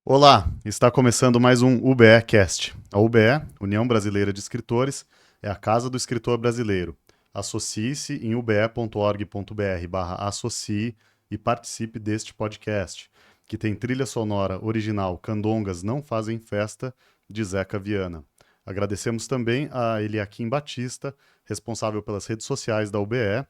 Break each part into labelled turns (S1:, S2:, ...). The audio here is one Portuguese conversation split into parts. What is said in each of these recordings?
S1: Olá, está começando mais um UBE-Cast. A UBE, União Brasileira de Escritores, é a casa do escritor brasileiro. Associe-se em ube.org.br/associe e participe deste podcast, que tem trilha sonora original Candongas Não Fazem Festa, de Zeca Viana. Agradecemos também a Eliakim Batista, responsável pelas redes sociais da UBE,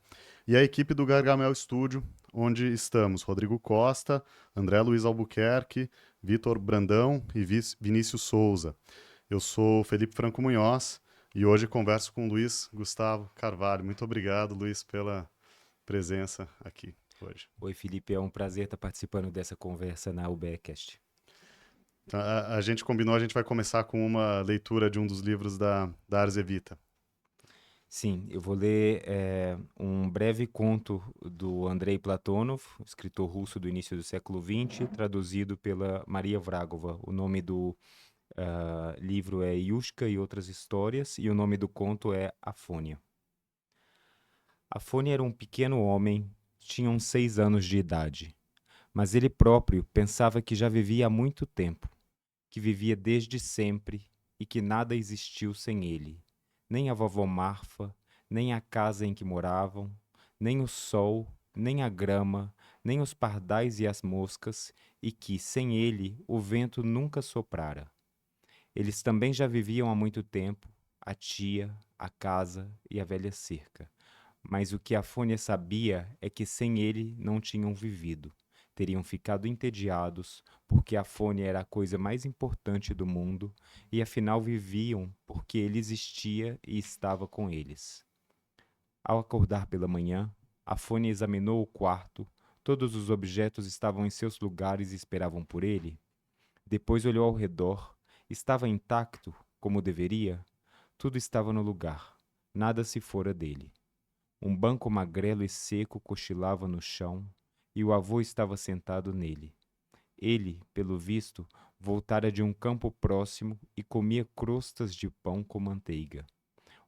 S1: e a equipe do Gargamel Studio, onde estamos Rodrigo Costa, André Luiz Albuquerque, Vitor Brandão e Vinícius Souza. Eu sou Felipe Franco Munhoz e hoje converso com Luiz Gustavo Carvalho. Muito obrigado, Luiz, pela presença aqui hoje.
S2: Oi, Felipe, é um prazer estar participando dessa conversa na UBEcast.
S1: A gente combinou, a gente vai começar com uma leitura de um dos livros da Arzevita.
S2: Sim, eu vou ler um breve conto do Andrei Platonov, escritor russo do início do século XX, traduzido pela Maria Vragova. O nome do livro é Yushka e Outras Histórias, e o nome do conto é Afônia. Afônia era um pequeno homem, tinha uns 6 anos de idade, mas ele próprio pensava que já vivia há muito tempo, que vivia desde sempre e que nada existiu sem ele, nem a vovó Marfa, nem a casa em que moravam, nem o sol, nem a grama, nem os pardais e as moscas, e que, sem ele, o vento nunca soprara. Eles também já viviam há muito tempo, a tia, a casa e a velha cerca. Mas o que Afônia sabia é que sem ele não tinham vivido. Teriam ficado entediados, porque Afônia era a coisa mais importante do mundo, e afinal viviam porque ele existia e estava com eles. Ao acordar pela manhã, Afônia examinou o quarto. Todos os objetos estavam em seus lugares e esperavam por ele. Depois olhou ao redor. Estava intacto, como deveria? Tudo estava no lugar. Nada se fora dele. Um banco magrelo e seco cochilava no chão, e o avô estava sentado nele. Ele, pelo visto, voltara de um campo próximo e comia crostas de pão com manteiga.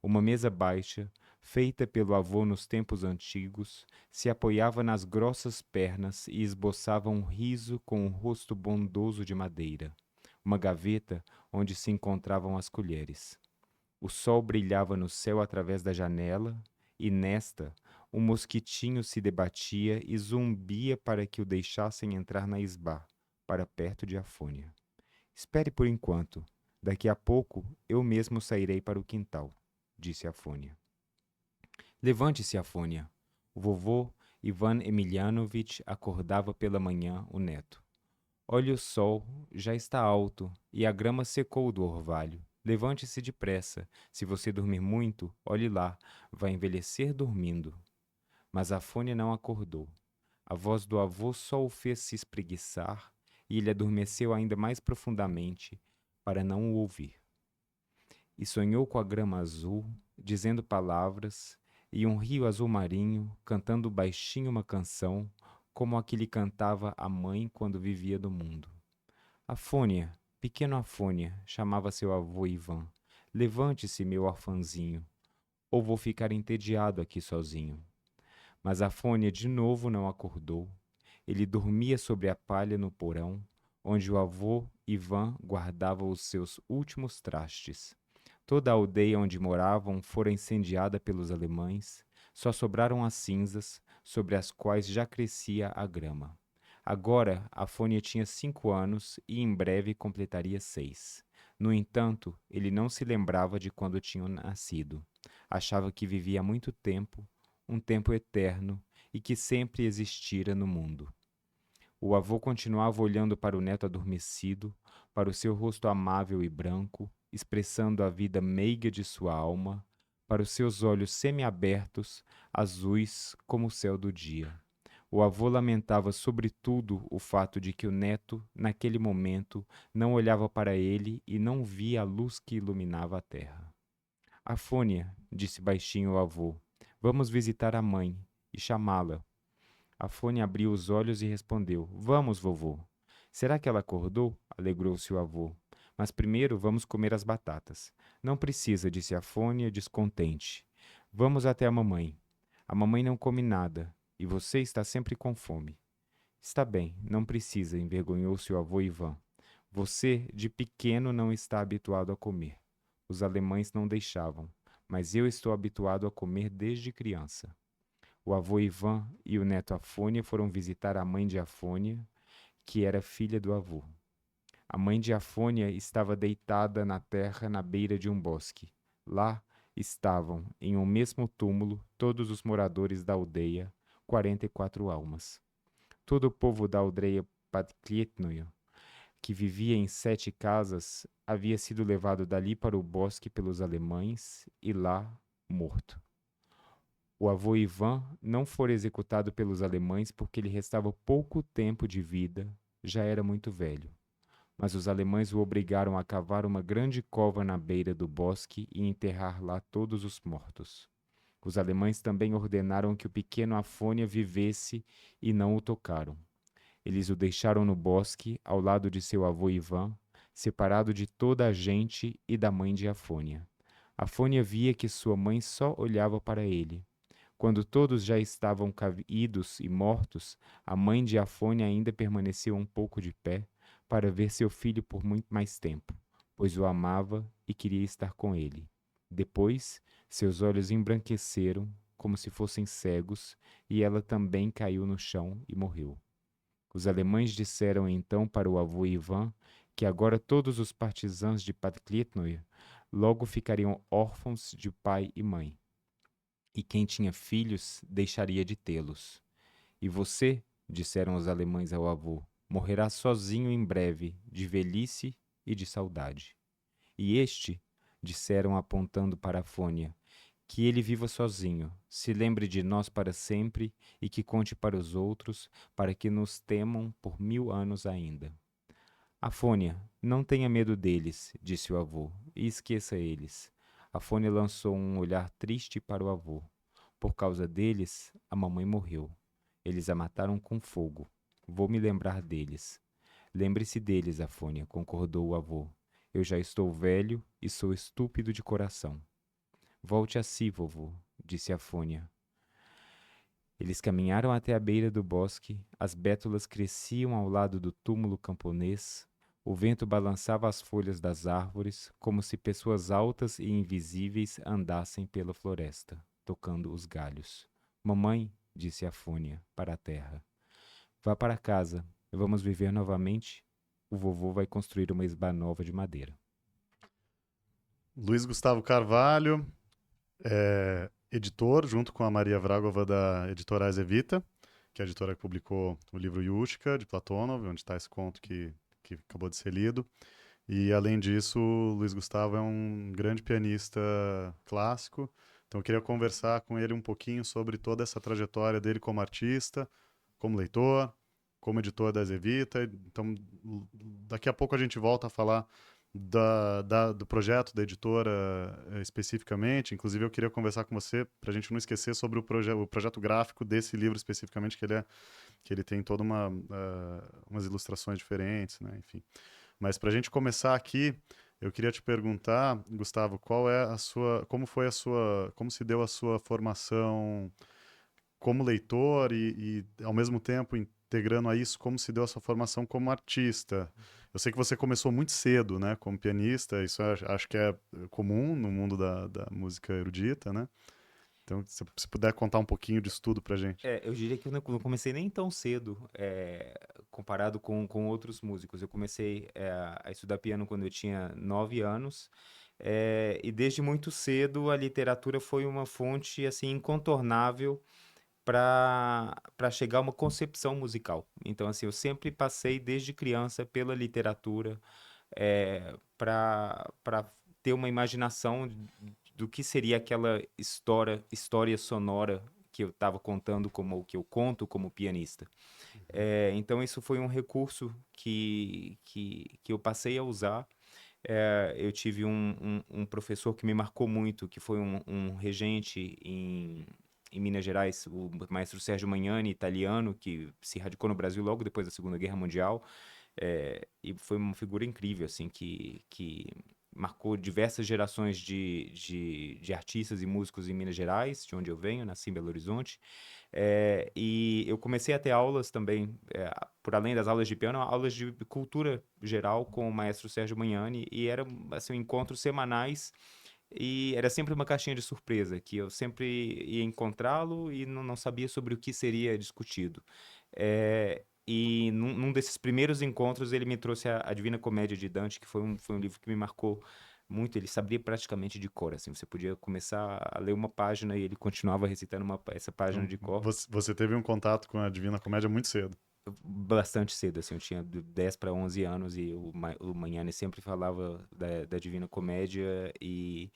S2: Uma mesa baixa, feita pelo avô nos tempos antigos, se apoiava nas grossas pernas e esboçava um riso com um rosto bondoso de madeira. Uma gaveta onde se encontravam as colheres. O sol brilhava no céu através da janela, e nesta, um mosquitinho se debatia e zumbia para que o deixassem entrar na isbá, para perto de Afônia. Espere por enquanto. Daqui a pouco eu mesmo sairei para o quintal, disse Afônia. Levante-se, Afônia. O vovô Ivan Emilianovitch acordava pela manhã o neto. Olhe o sol, já está alto, e a grama secou do orvalho. Levante-se depressa. Se você dormir muito, olhe lá, vai envelhecer dormindo. Mas Afônia não acordou. A voz do avô só o fez se espreguiçar, e ele adormeceu ainda mais profundamente para não o ouvir. E sonhou com a grama azul, dizendo palavras, e um rio azul marinho, cantando baixinho uma canção, como a que lhe cantava a mãe quando vivia do mundo. Afônia, pequeno Afônia, chamava seu avô Ivan. Levante-se, meu orfanzinho, ou vou ficar entediado aqui sozinho. Mas Afônia de novo não acordou. Ele dormia sobre a palha no porão, onde o avô Ivan guardava os seus últimos trastes. Toda a aldeia onde moravam fora incendiada pelos alemães, só sobraram as cinzas, sobre as quais já crescia a grama. Agora, Afônia tinha 5 anos e em breve completaria 6. No entanto, ele não se lembrava de quando tinha nascido. Achava que vivia há muito tempo, um tempo eterno, e que sempre existira no mundo. O avô continuava olhando para o neto adormecido, para o seu rosto amável e branco, expressando a vida meiga de sua alma, para os seus olhos semiabertos, azuis como o céu do dia. O avô lamentava sobretudo o fato de que o neto, naquele momento, não olhava para ele e não via a luz que iluminava a terra. Afônia, disse baixinho o avô, vamos visitar a mãe e chamá-la. Afônia abriu os olhos e respondeu: Vamos, vovô. Será que ela acordou? Alegrou-se o avô. Mas primeiro vamos comer as batatas. Não precisa, disse Afônia, descontente. Vamos até a mamãe. A mamãe não come nada, e você está sempre com fome. Está bem, não precisa, envergonhou-se o avô Ivan. Você, de pequeno, não está habituado a comer. Os alemães não deixavam, mas eu estou habituado a comer desde criança. O avô Ivan e o neto Afônia foram visitar a mãe de Afônia, que era filha do avô. A mãe de Afônia estava deitada na terra na beira de um bosque. Lá estavam, em um mesmo túmulo, todos os moradores da aldeia, 44 almas. Todo o povo da aldeia Patlietnoia, que vivia em 7 casas, havia sido levado dali para o bosque pelos alemães e lá morto. O avô Ivan não foi executado pelos alemães porque lhe restava pouco tempo de vida, já era muito velho. Mas os alemães o obrigaram a cavar uma grande cova na beira do bosque e enterrar lá todos os mortos. Os alemães também ordenaram que o pequeno Afônia vivesse e não o tocaram. Eles o deixaram no bosque, ao lado de seu avô Ivan, separado de toda a gente e da mãe de Afônia. Afônia via que sua mãe só olhava para ele. Quando todos já estavam caídos e mortos, a mãe de Afônia ainda permaneceu um pouco de pé para ver seu filho por muito mais tempo, pois o amava e queria estar com ele. Depois, seus olhos embranqueceram, como se fossem cegos, e ela também caiu no chão e morreu. Os alemães disseram então para o avô Ivan que agora todos os partisãos de Patklitnoy logo ficariam órfãos de pai e mãe, e quem tinha filhos deixaria de tê-los. E você, disseram os alemães ao avô, morrerá sozinho em breve, de velhice e de saudade. E este, disseram apontando para Afônia, que ele viva sozinho, se lembre de nós para sempre e que conte para os outros, para que nos temam por 1000 anos ainda. Afônia, não tenha medo deles, disse o avô, e esqueça eles. Afônia lançou um olhar triste para o avô. Por causa deles, a mamãe morreu. Eles a mataram com fogo. Vou me lembrar deles. Lembre-se deles, Afônia, concordou o avô. Eu já estou velho e sou estúpido de coração. Volte a si, vovô, disse Afônia. Eles caminharam até a beira do bosque, as bétulas cresciam ao lado do túmulo camponês, o vento balançava as folhas das árvores, como se pessoas altas e invisíveis andassem pela floresta, tocando os galhos. Mamãe, disse Afônia, para a terra, vá para casa, vamos viver novamente. O vovô vai construir uma isba nova de madeira.
S1: Luiz Gustavo Carvalho, editor, junto com a Maria Vragova da editora Azevita, que é a editora que publicou o livro Yushka, de Platonov, onde está esse conto que acabou de ser lido. E, além disso, o Luiz Gustavo é um grande pianista clássico, então eu queria conversar com ele um pouquinho sobre toda essa trajetória dele como artista, como leitor, como editor da Azevita. Então, daqui a pouco a gente volta a falar do projeto da editora especificamente. Inclusive, eu queria conversar com você para a gente não esquecer sobre o projeto gráfico desse livro especificamente, que ele tem toda umas ilustrações diferentes, né? Enfim. Mas para a gente começar aqui, eu queria te perguntar, Gustavo, como se deu a sua formação como leitor e ao mesmo tempo integrando a isso, como se deu a sua formação como artista. Eu sei que você começou muito cedo, né, como pianista, isso acho que é comum no mundo da música erudita, né? Então, se puder contar um pouquinho disso tudo pra gente.
S2: Eu diria que eu não comecei nem tão cedo, comparado com outros músicos. Eu comecei a estudar piano quando eu tinha 9 anos, e desde muito cedo a literatura foi uma fonte assim incontornável para chegar a uma concepção musical. Então, assim, eu sempre passei desde criança pela literatura para ter uma imaginação do que seria aquela história sonora que eu estava contando, como que eu conto como pianista. Então, isso foi um recurso que eu passei a usar. Eu tive um professor que me marcou muito, que foi um regente em Minas Gerais, o maestro Sérgio Magnani, italiano, que se radicou no Brasil logo depois da Segunda Guerra Mundial, e foi uma figura incrível, assim, que marcou diversas gerações de artistas e músicos em Minas Gerais, de onde eu venho, nasci em Belo Horizonte. E eu comecei a ter aulas também, por além das aulas de piano, aulas de cultura geral com o maestro Sérgio Magnani, e eram assim, encontros semanais, e era sempre uma caixinha de surpresa, que eu sempre ia encontrá-lo e não sabia sobre o que seria discutido. E num desses primeiros encontros ele me trouxe a Divina Comédia de Dante, que foi um livro que me marcou muito. Ele sabia praticamente de cor, assim, você podia começar a ler uma página e ele continuava recitando essa página
S1: Então,
S2: de cor
S1: você teve um contato com a Divina Comédia muito cedo.
S2: bastante cedo, assim, eu tinha 10 para 11 anos e o Magnani sempre falava da Divina Comédia e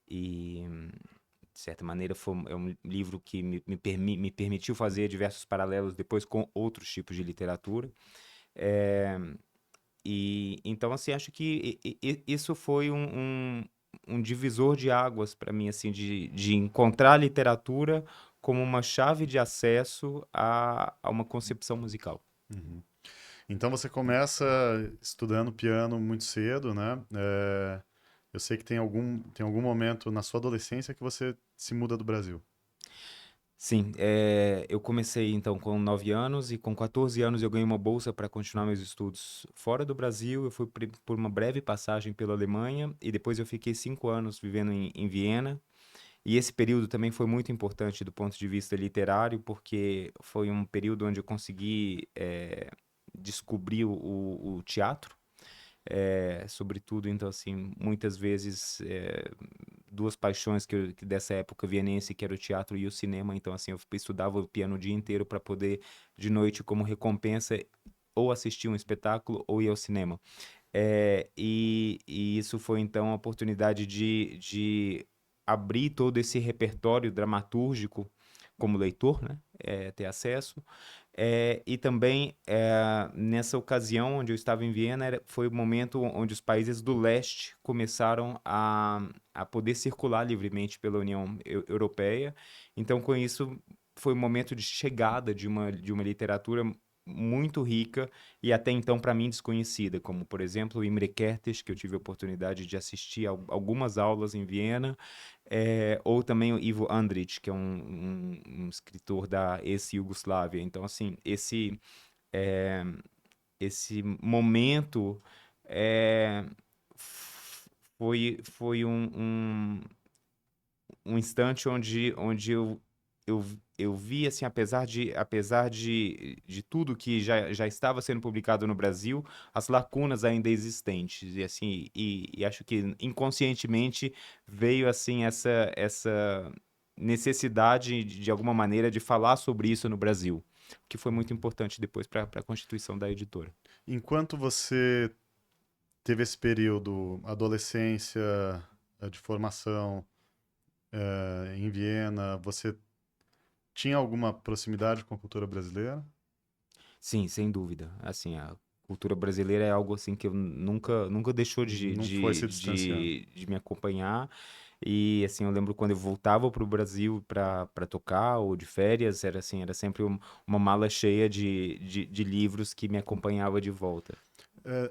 S2: de certa maneira é um livro que me permitiu fazer diversos paralelos depois com outros tipos de literatura. É, e então, assim, acho que isso foi um divisor de águas para mim, assim, de encontrar a literatura como uma chave de acesso a uma concepção musical.
S1: Uhum. Então você começa estudando piano muito cedo, né? Eu sei que tem algum momento na sua adolescência que você se muda do Brasil.
S2: Sim, eu comecei então com 9 anos e com 14 anos eu ganhei uma bolsa para continuar meus estudos fora do Brasil. Eu fui por uma breve passagem pela Alemanha e depois eu fiquei 5 anos vivendo em Viena. E esse período também foi muito importante do ponto de vista literário, porque foi um período onde eu consegui descobrir o teatro. Sobretudo, então, assim, muitas vezes duas paixões que dessa época vienense, que era o teatro e o cinema. Então, assim, eu estudava o piano o dia inteiro para poder, de noite, como recompensa, ou assistir um espetáculo ou ir ao cinema. E isso foi, então, a oportunidade de abrir todo esse repertório dramatúrgico como leitor, né? Ter acesso. E também, nessa ocasião onde eu estava em Viena, foi o momento onde os países do leste começaram a poder circular livremente pela União Europeia. Então, com isso, foi um momento de chegada de uma literatura muito rica e até então para mim desconhecida, como, por exemplo, o Imre Kertész, que eu tive a oportunidade de assistir algumas aulas em Viena, ou também o Ivo Andrić, que é um escritor da ex-Iugoslávia. Então, assim, é, esse momento é, foi um instante onde eu vi, assim, apesar de tudo que já estava sendo publicado no Brasil, as lacunas ainda existentes. E, assim, e acho que inconscientemente veio, assim, essa necessidade, de alguma maneira, de falar sobre isso no Brasil, que foi muito importante depois para a constituição da editora.
S1: Enquanto você teve esse período, adolescência, de formação, em Viena, você tinha alguma proximidade com a cultura brasileira?
S2: Sim, sem dúvida. Assim, a cultura brasileira é algo assim que eu nunca deixou
S1: Não foi se distanciando.
S2: de me acompanhar. E assim, eu lembro quando eu voltava para o Brasil para tocar ou de férias, era assim, era sempre uma mala cheia de livros que me acompanhava de volta.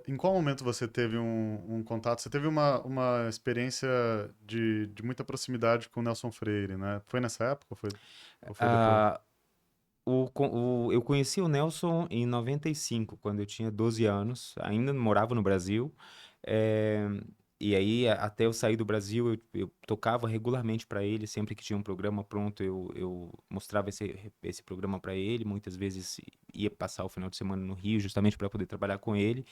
S1: Em qual momento você teve um contato? Você teve uma experiência de muita proximidade com o Nelson Freire, né? Foi nessa época ou foi depois?
S2: Ah, eu conheci o Nelson em 95, quando eu tinha 12 anos, ainda morava no Brasil. eh, e aí, até eu sair do Brasil, eu tocava regularmente para ele. Sempre que tinha um programa pronto, eu mostrava esse programa para ele. Muitas vezes ia passar o final de semana no Rio, justamente para poder trabalhar com ele.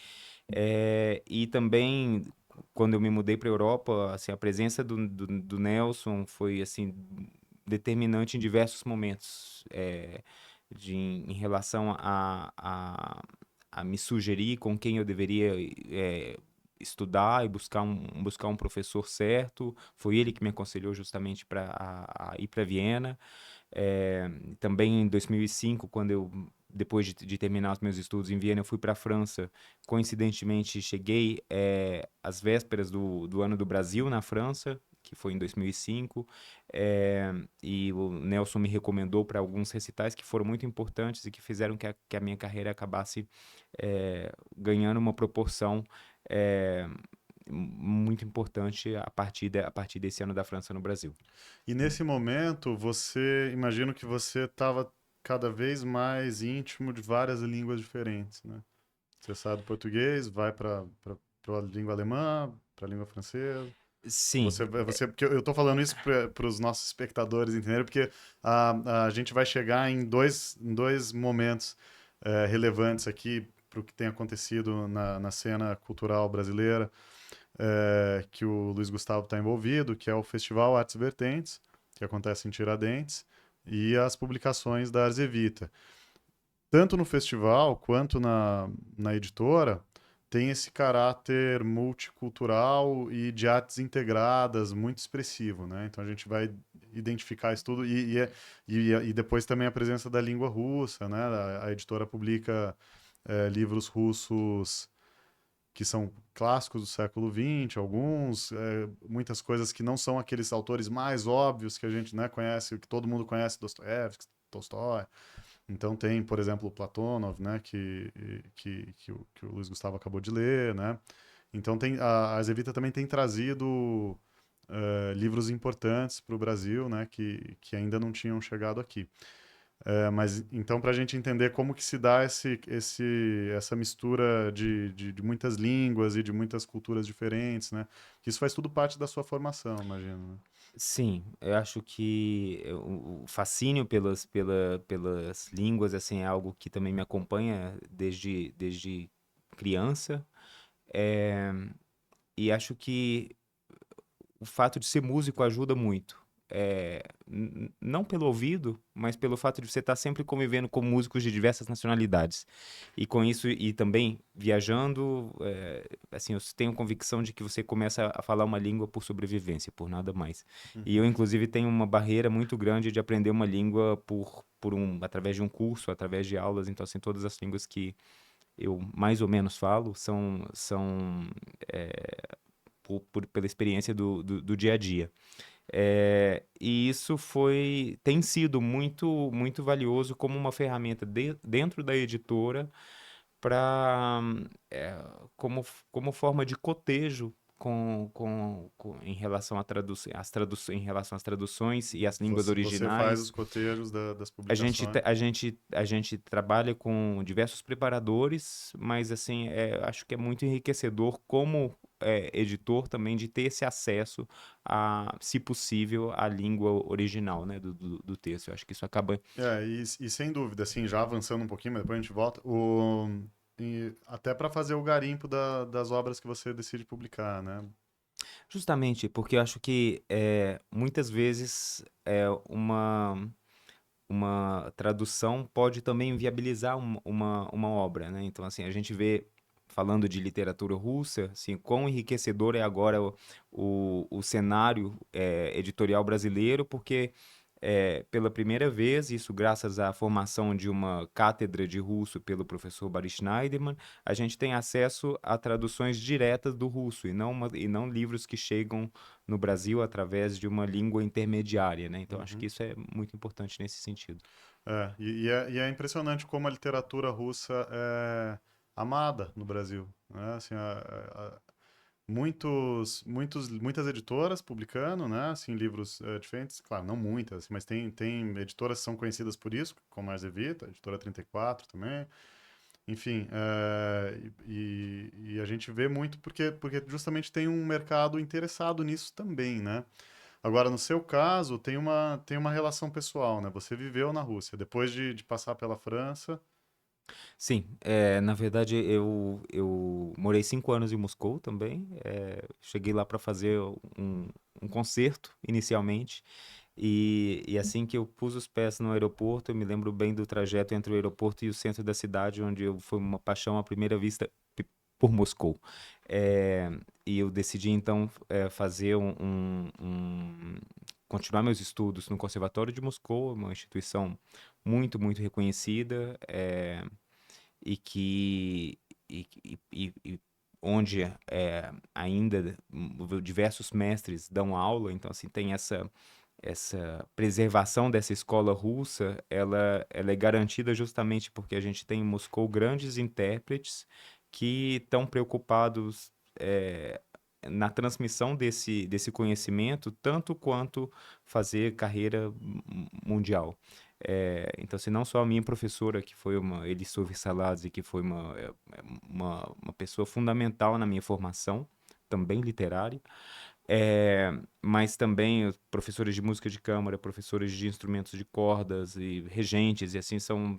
S2: E também, quando eu me mudei para a Europa, assim, a presença do Nelson foi, assim, determinante em diversos momentos, em relação a me sugerir com quem eu deveria estudar e buscar um professor certo. Foi ele que me aconselhou justamente para a ir para Viena. Também em 2005, quando depois de terminar os meus estudos em Viena, eu fui para a França. Coincidentemente, cheguei às vésperas do Ano do Brasil na França, que foi em 2005. E o Nelson me recomendou para alguns recitais que foram muito importantes e que fizeram que a minha carreira acabasse ganhando uma proporção eh, muito importante a partir desse ano da França no Brasil.
S1: E nesse momento, imagino que você estava cada vez mais íntimo de várias línguas diferentes, né? Você sabe português, vai para a língua alemã, para a língua francesa.
S2: Sim,
S1: Porque eu estou falando isso para os nossos espectadores entenderem, porque a gente vai chegar em dois momentos relevantes aqui para o que tem acontecido na cena cultural brasileira, que o Luiz Gustavo está envolvido, que é o Festival Artes Vertentes, que acontece em Tiradentes, e as publicações da Arzevita. Tanto no festival quanto na editora, tem esse caráter multicultural e de artes integradas muito expressivo, né? Então a gente vai identificar isso tudo e depois também a presença da língua russa, né? A editora publica livros russos que são clássicos do século XX, alguns, muitas coisas que não são aqueles autores mais óbvios que a gente, né, conhece, que todo mundo conhece, Dostoiévski, Tolstói. Então tem, por exemplo, o Platonov, né, que o Luiz Gustavo acabou de ler, né? Então a Arzevita também tem trazido livros importantes para o Brasil, né, que ainda não tinham chegado aqui. Mas então, para a gente entender como que se dá essa mistura de muitas línguas e de muitas culturas diferentes, né? Que isso faz tudo parte da sua formação, imagino, né?
S2: sim, eu acho que o fascínio pelas línguas, assim, é algo que também me acompanha desde criança. É, e acho que o fato de ser músico ajuda muito. Não pelo ouvido, mas pelo fato de você estar sempre convivendo com músicos de diversas nacionalidades. E com isso, e também viajando, assim, eu tenho convicção de que você começa a falar uma língua por sobrevivência, por nada mais. E eu,
S1: Uhum.
S2: inclusive, tenho uma barreira muito grande de aprender uma língua através de um curso, através de aulas. Então, assim, todas as línguas que eu mais ou menos falo são pela experiência do dia a dia. E isso tem sido muito valioso como uma ferramenta dentro da editora para como forma de cotejo em relação em relação às traduções e às línguas
S1: Você faz os
S2: originais.
S1: cotejos das
S2: A gente,
S1: publicações.
S2: te- a gente, a gente trabalha com diversos preparadores, mas assim, acho que é muito enriquecedor como editor também de ter esse acesso se possível, à língua original, né, do texto. Eu acho que isso acaba.
S1: E sem dúvida, assim, já avançando um pouquinho, mas depois a gente volta, até para fazer o garimpo das obras que você decide publicar, né?
S2: Justamente porque eu acho que muitas vezes uma tradução pode também viabilizar uma obra, né? Então, assim, a gente vê, falando de literatura russa, assim, quão enriquecedor é agora o cenário editorial brasileiro, porque pela primeira vez, isso graças à formação de uma cátedra de russo pelo professor Boris Schneiderman, a gente tem acesso a traduções diretas do russo e não livros que chegam no Brasil através de uma língua intermediária, né? Então, acho que
S1: Uhum.
S2: isso é muito importante nesse sentido.
S1: E é impressionante como a literatura russa é amada no Brasil, né? Assim, muitas editoras publicando, né? Assim, livros diferentes, claro, não muitas, mas tem editoras que são conhecidas por isso, como a Arzevita, a editora 34 também. Enfim, e a gente vê muito porque justamente tem um mercado interessado nisso também, né? Agora, no seu caso, tem uma relação pessoal, né? Você viveu na Rússia, depois de passar pela França.
S2: Sim, na verdade eu morei 5 anos em Moscou também. Cheguei lá para fazer um concerto inicialmente. E assim que eu pus os pés no aeroporto, eu me lembro bem do trajeto entre o aeroporto e o centro da cidade, onde foi uma paixão à primeira vista por Moscou. É, e eu decidi então fazer continuar meus estudos no Conservatório de Moscou, uma instituição muito reconhecida, e que e onde ainda diversos mestres dão aula. Então assim tem essa preservação dessa escola russa, ela é garantida justamente porque a gente tem em Moscou grandes intérpretes que estão preocupados na transmissão desse conhecimento, tanto quanto fazer carreira mundial. Então, assim, não só a minha professora, que foi uma Elissu Saladzi, que foi uma pessoa fundamental na minha formação, também literária, mas também os professores de música de câmara, professores de instrumentos de cordas e regentes, e assim são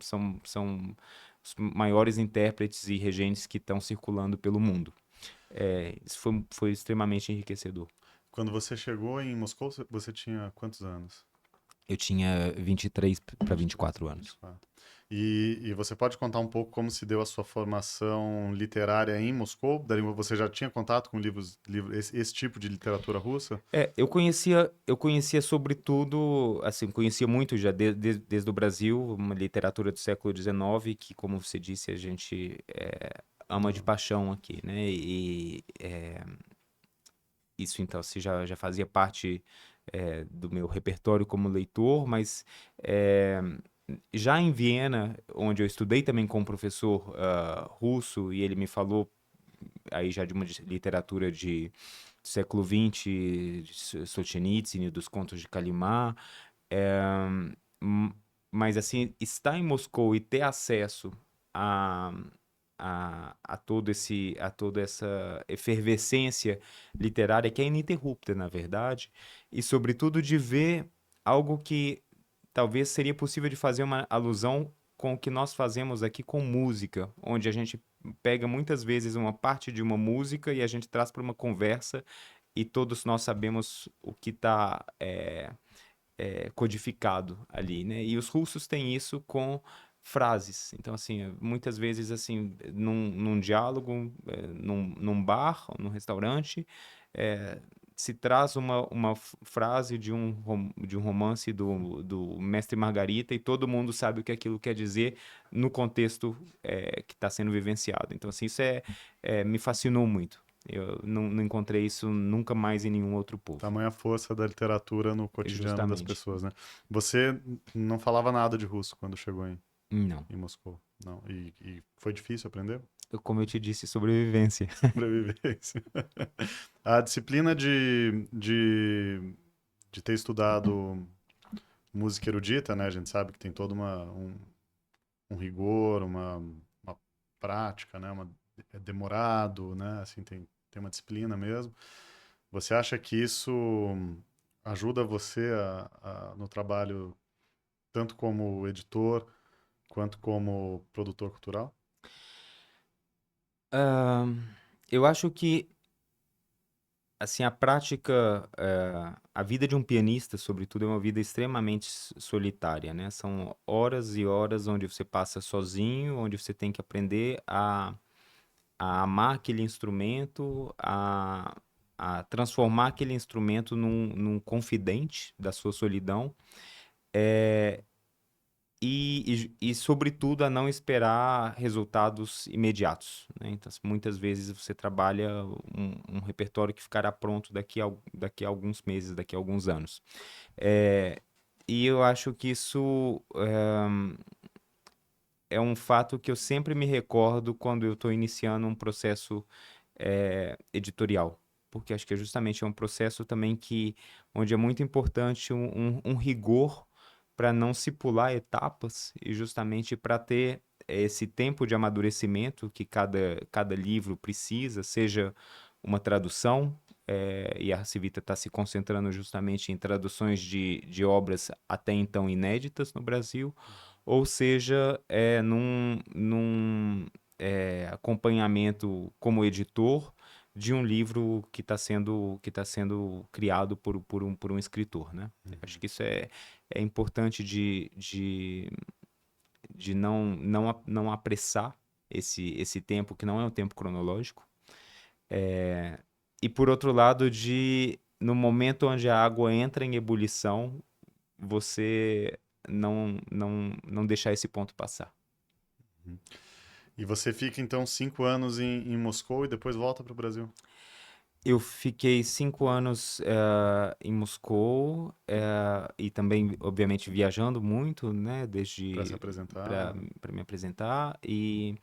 S2: os maiores intérpretes e regentes que estão circulando pelo mundo. Isso foi extremamente enriquecedor.
S1: Quando você chegou em Moscou, você tinha quantos anos?
S2: Eu tinha 23 para 24 anos.
S1: 24. E você pode contar um pouco como se deu a sua formação literária em Moscou? Você já tinha contato com esse tipo de literatura russa?
S2: Eu conhecia sobretudo, assim, conhecia muito já desde o Brasil, uma literatura do século XIX, que, como você disse, a gente ama de paixão aqui, né? Isso, então, se já fazia parte do meu repertório como leitor, mas é, já em Viena, onde eu estudei também com um professor russo, e ele me falou aí já de uma literatura do século XX, de Solzhenitsyn, dos contos de Kalimar, é, m- mas assim, estar em Moscou e ter acesso a, a toda essa efervescência literária que é ininterrupta, na verdade, e sobretudo de ver algo que talvez seria possível de fazer uma alusão com o que nós fazemos aqui com música, onde a gente pega muitas vezes uma parte de uma música e a gente traz para uma conversa e todos nós sabemos o que está codificado ali, né? E os russos têm isso com frases. Então, assim, muitas vezes, assim, num diálogo, num bar, num restaurante, é, se traz uma frase de um romance do Mestre Margarita e todo mundo sabe o que aquilo quer dizer no contexto que está sendo vivenciado. Então, assim, isso me fascinou muito. Eu não encontrei isso nunca mais em nenhum outro povo.
S1: Tamanha força da literatura no cotidiano das
S2: Justamente.
S1: pessoas, né? Você não falava nada de russo quando chegou
S2: Não.
S1: em Moscou, não? E foi difícil aprender?
S2: Como eu te disse, sobrevivência.
S1: Sobrevivência. A disciplina de ter estudado música erudita, né? A gente sabe que tem todo um rigor, uma prática, né? É demorado, né? Assim, tem uma disciplina mesmo. Você acha que isso ajuda você no trabalho tanto como editor quanto como produtor cultural?
S2: Ahn, eu acho que, assim, a prática, a vida de um pianista, sobretudo, é uma vida extremamente solitária, né? São horas e horas onde você passa sozinho, onde você tem que aprender a amar aquele instrumento, a transformar aquele instrumento num confidente da sua solidão. Sobretudo, a não esperar resultados imediatos, né? Então, assim, muitas vezes você trabalha um repertório que ficará pronto daqui a alguns meses, daqui a alguns anos. É, e eu acho que isso é um fato que eu sempre me recordo quando eu estou iniciando um processo editorial. Porque acho que justamente é um processo também onde é muito importante um rigor para não se pular etapas e justamente para ter esse tempo de amadurecimento que cada livro precisa, seja uma tradução, e a Civita está se concentrando justamente em traduções de obras até então inéditas no Brasil, ou seja, num acompanhamento como editor de um livro que tá sendo criado por um escritor, né? Acho que isso é importante de não apressar esse tempo, que não é um tempo cronológico. E por outro lado, no momento onde a água entra em ebulição, você não deixar esse ponto passar.
S1: E você fica então 5 anos em Moscou e depois volta para o Brasil
S2: Eu fiquei 5 anos em Moscou e também, obviamente, viajando muito, né?
S1: para se
S2: Desde
S1: apresentar.
S2: para me apresentar. E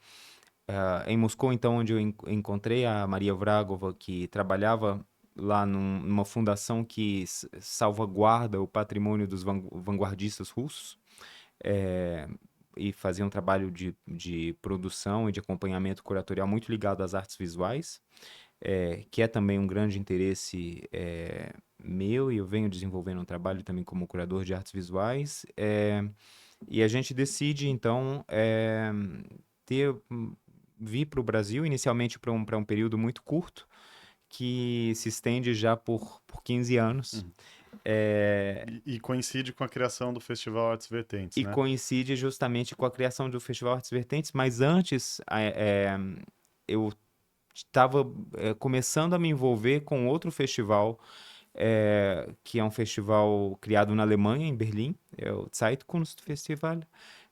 S2: Em Moscou, então, onde eu encontrei a Maria Vragova, que trabalhava lá numa fundação que salvaguarda o patrimônio dos vanguardistas russos, eh, e fazia um trabalho de produção e de acompanhamento curatorial muito ligado às artes visuais, que é também um grande interesse meu, e eu venho desenvolvendo um trabalho também como curador de artes visuais. E a gente decide, então, ter, vir para o Brasil, inicialmente para um período muito curto, que se estende já por 15 anos.
S1: Uhum.
S2: É,
S1: E coincide com a criação do Festival Artes Vertentes,
S2: e
S1: né?
S2: coincide justamente com a criação do Festival Artes Vertentes, mas antes eu estava começando a me envolver com outro festival, que é um festival criado na Alemanha, em Berlim, é o Zeitkunstfestival,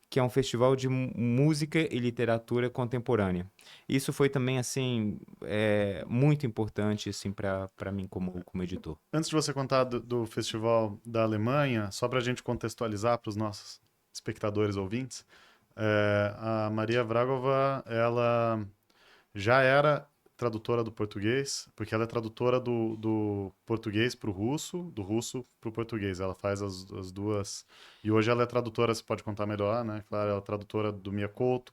S2: que é um festival de música e literatura contemporânea. Isso foi também, assim, muito importante, assim, para mim como editor.
S1: Antes de você contar do Festival da Alemanha, só para a gente contextualizar para os nossos espectadores ouvintes, a Maria Vragova, ela já era tradutora do português, porque ela é tradutora do português para o russo, do russo para o português. Ela faz as duas. E hoje ela é tradutora, você pode contar melhor, né? Claro, ela é tradutora do Mia Couto,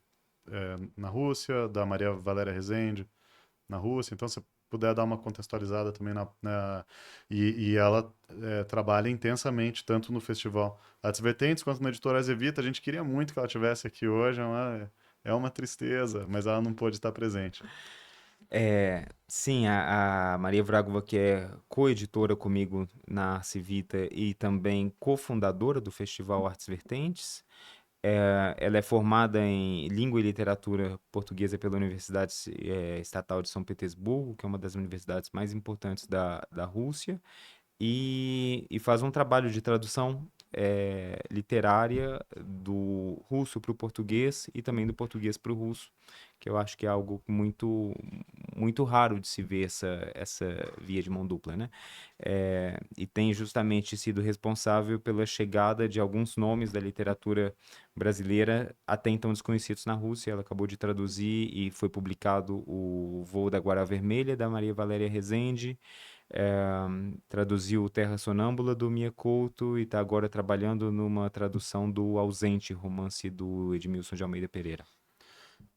S1: na Rússia, da Maria Valéria Rezende, na Rússia. Então, se puder dar uma contextualizada também e ela trabalha intensamente tanto no Festival Artes Vertentes quanto na Editora Azevita. A gente queria muito que ela estivesse aqui hoje, é uma tristeza, mas ela não pôde estar presente.
S2: Sim, a Maria Vragova, que é co-editora comigo na Civita e também cofundadora do Festival Artes Vertentes. Ela é formada em Língua e Literatura Portuguesa pela Universidade Estatal de São Petersburgo, que é uma das universidades mais importantes da Rússia, e faz um trabalho de tradução literária do russo para o português e também do português para o russo, que eu acho que é algo muito raro de se ver essa via de mão dupla, né? E tem justamente sido responsável pela chegada de alguns nomes da literatura brasileira até então desconhecidos na Rússia. Ela acabou de traduzir e foi publicado o Voo da Guará Vermelha, da Maria Valéria Rezende. Traduziu Terra Sonâmbula do Mia Couto e está agora trabalhando numa tradução do Ausente, romance do Edmilson de Almeida Pereira.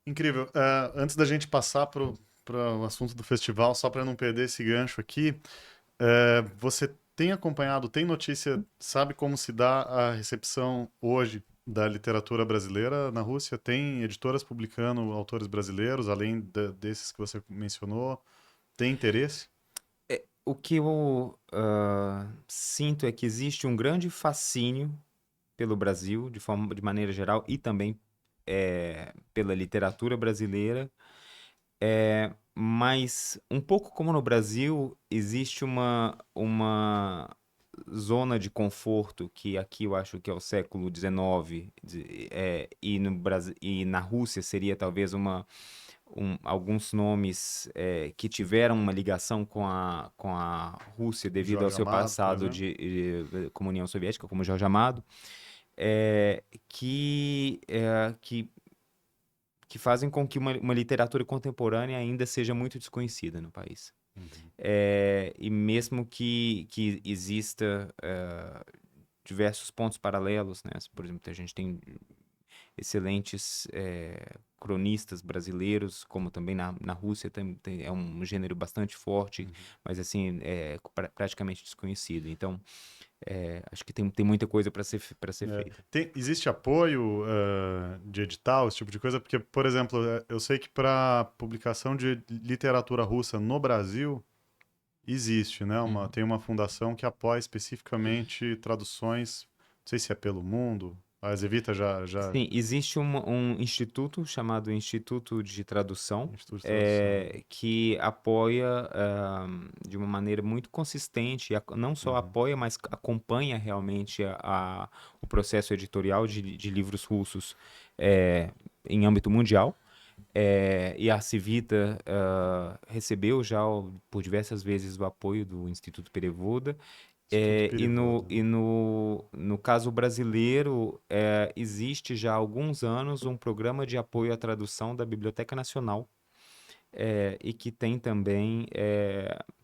S1: Incrível. Antes da gente passar para o assunto do festival, só para não perder esse gancho aqui, você tem acompanhado, tem notícia, sabe como se dá a recepção hoje da literatura brasileira na Rússia? Tem editoras publicando autores brasileiros, além desses que você mencionou? Tem interesse?
S2: O que eu sinto é que existe um grande fascínio pelo Brasil, de maneira geral, e também pela literatura brasileira. Mas, um pouco como no Brasil, existe uma zona de conforto que aqui eu acho que é o século XIX, e no Brasil, e na Rússia seria talvez alguns nomes que tiveram uma ligação com a Rússia devido ao
S1: Jorge
S2: seu
S1: Amado, por
S2: passado
S1: exemplo?
S2: como União Soviética, como Jorge Amado, é, que, é, que que fazem com que uma literatura contemporânea ainda seja muito desconhecida no país.
S1: Uhum.
S2: E mesmo que exista diversos pontos paralelos, né? Por exemplo, a gente tem excelentes cronistas brasileiros, como também na Rússia é um gênero bastante forte, mas assim, praticamente desconhecido. Então, acho que tem muita coisa para ser feita.
S1: Existe apoio de edital, esse tipo de coisa? Porque, por exemplo, eu sei que para publicação de literatura russa no Brasil, existe, né?
S2: Uhum.
S1: Tem uma fundação que apoia especificamente traduções, não sei se é pelo mundo, a Zevita já
S2: Sim, existe um instituto chamado Instituto de Tradução,
S1: Instituto de Tradução.
S2: que apoia de uma maneira muito consistente, não só
S1: Uhum.
S2: apoia, mas acompanha realmente o processo editorial de livros russos em âmbito mundial. E a Civita recebeu já por diversas vezes o apoio do Instituto Perevoda,
S1: Isso é tudo
S2: E no,
S1: perigoso, né?
S2: e no, no caso brasileiro, existe já há alguns anos um programa de apoio à tradução da Biblioteca Nacional, e que tem também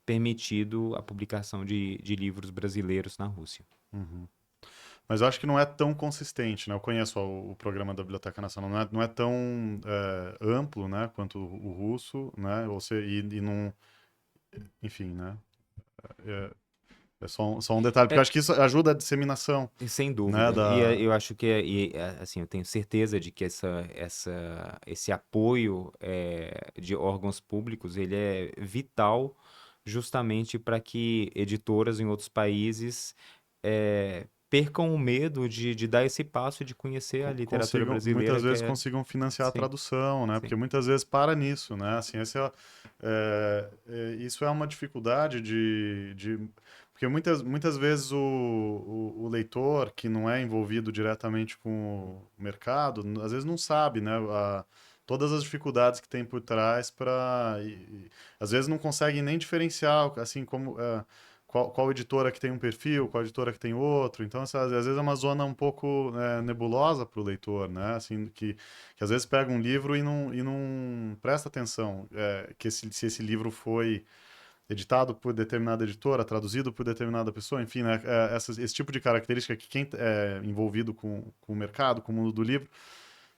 S2: permitido a publicação de livros brasileiros na Rússia.
S1: Uhum. Mas eu acho que não é tão consistente, né? Eu conheço o programa da Biblioteca Nacional, não é tão amplo, né, quanto o russo, né? E não, enfim, né? É, é só um detalhe, porque eu
S2: É,
S1: acho que isso ajuda a disseminação,
S2: e sem
S1: né,
S2: dúvida.
S1: da...
S2: Eu acho que, assim, eu tenho certeza de que esse apoio de órgãos públicos, ele é vital justamente para que editoras em outros países percam o medo de dar esse passo de conhecer a literatura
S1: consigam, muitas
S2: brasileira, que
S1: vezes
S2: é...
S1: consigam financiar a
S2: Sim,
S1: tradução, né?
S2: sim.
S1: Porque muitas vezes para nisso, né? Assim, isso é uma dificuldade porque muitas vezes o leitor que não é envolvido diretamente com o mercado, às vezes não sabe, né? Todas as dificuldades que tem por trás às vezes não consegue nem diferenciar, assim, qual editora que tem um perfil, qual editora que tem outro. Então, às vezes é uma zona um pouco nebulosa para o leitor, né? Assim, que às vezes pega um livro e não presta atenção se esse livro foi editado por determinada editora, traduzido por determinada pessoa, enfim, né? Esse tipo de característica que quem é envolvido com o mercado, com o mundo do livro,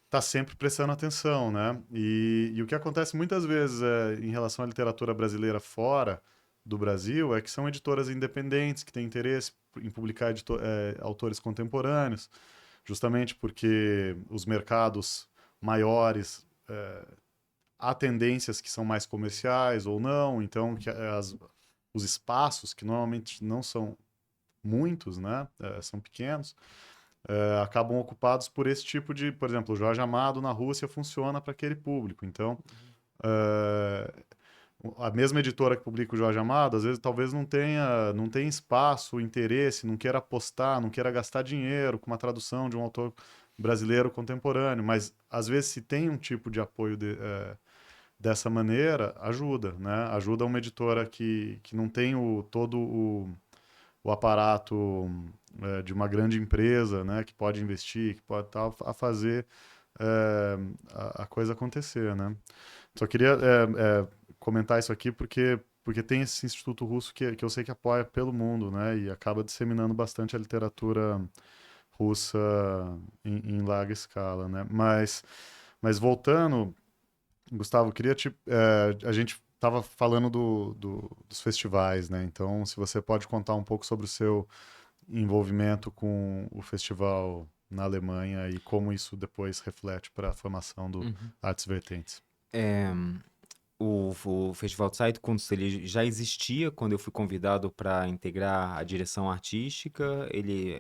S1: está sempre prestando atenção, né? E o que acontece muitas vezes em relação à literatura brasileira fora do Brasil é que são editoras independentes que têm interesse em publicar autores contemporâneos, justamente porque os mercados maiores há tendências que são mais comerciais ou não, então os espaços que normalmente não são muitos, né, são pequenos, acabam ocupados por esse tipo por exemplo, o Jorge Amado na Rússia funciona para aquele público. Então, é, a mesma editora que publica o Jorge Amado, às vezes talvez não tenha espaço, interesse, não queira apostar, não queira gastar dinheiro com uma tradução de um autor brasileiro contemporâneo, mas às vezes se tem um tipo de apoio dessa maneira, ajuda, né? Ajuda uma editora que não tem todo o aparato de uma grande empresa, né, que pode investir, que pode tal, a fazer a coisa acontecer, né? Só queria comentar isso aqui porque tem esse instituto russo que eu sei que apoia pelo mundo, né, e acaba disseminando bastante a literatura russa em larga escala, né? Mas voltando, Gustavo, a gente estava falando dos festivais, né? Então, se você pode contar um pouco sobre o seu envolvimento com o festival na Alemanha e como isso depois reflete para a formação do
S2: Uhum.
S1: Artes Vertentes.
S2: É, o Festival de Zeitkunst, ele já existia quando eu fui convidado para integrar a direção artística. Ele